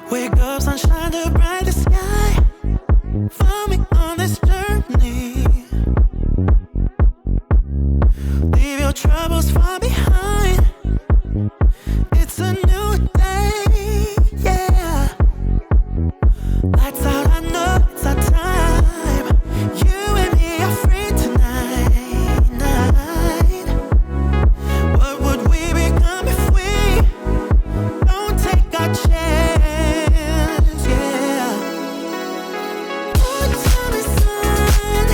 Wake up, sunshine, the brightest sky. Find me on this journey. Leave your troubles far behind. It's a new day, yeah. Lights out, I know it's our time. You and me are free tonight. What would we become if we don't take our chance, yeah. Oh, tell me, son,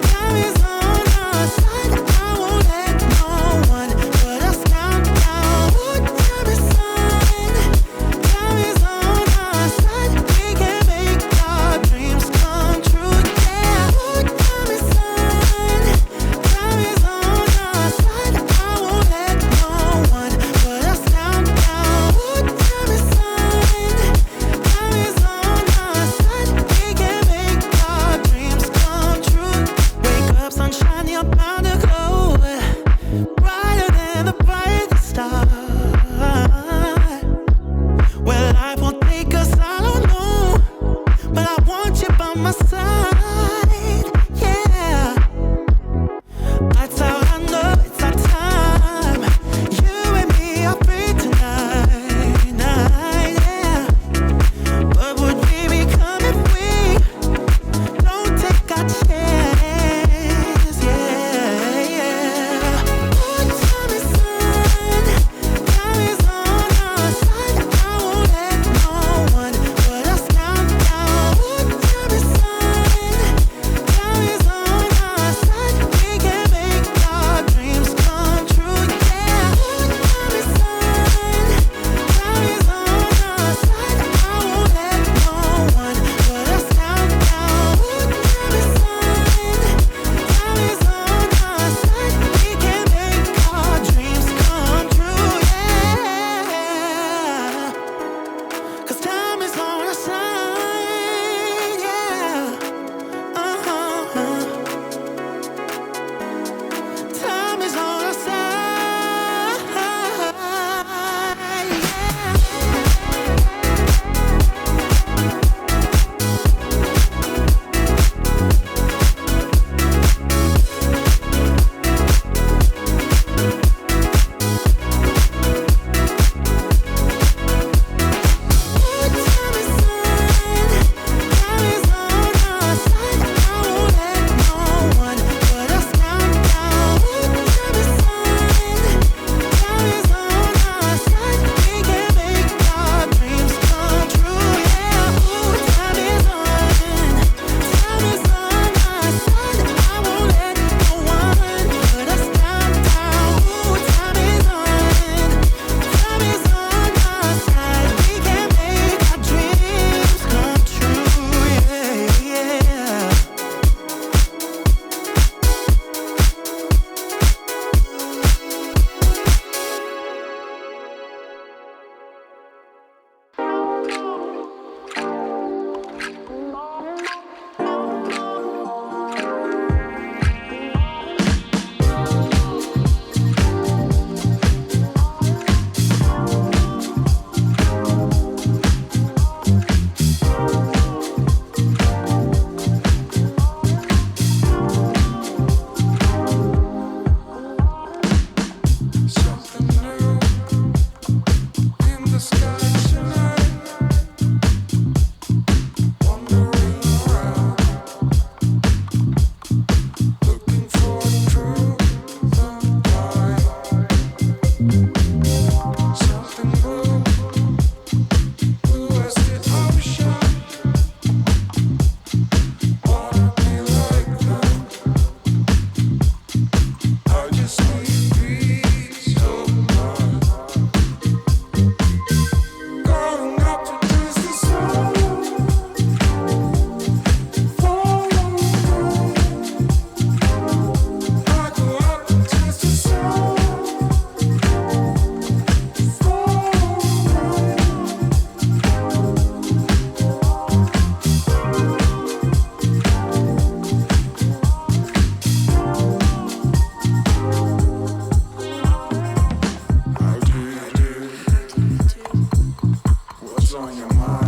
time is on our side. I won't let no one put us down. Oh, tell me, son, time is on our side. We can make our dreams come true, yeah. Oh, tell me, son, time is on our side. I won't let no one put us down. Oh, tell me, son, time is on our side. We can make our dreams come true. Wake up, sunshine, you're bound to glow brighter than the brightest star. Where life won't take us, I don't know, but I want you by my side, yeah. Lights out, I know it's our time. You and me are free tonight, yeah. What would we become if we don't take our chance, yeah. Oh, tell me, son, time is on our side. I won't let no one put us down. Oh, tell me, son, time is on our side. We can make our dreams come true, yeah. Oh, tell me, son, time is on our side. I won't let no one put us down. Oh, tell me, son, time is on our side. We can make our dreams come true, yeah. 'Cause time is on our side, yeah. Time is on our side, on your mind?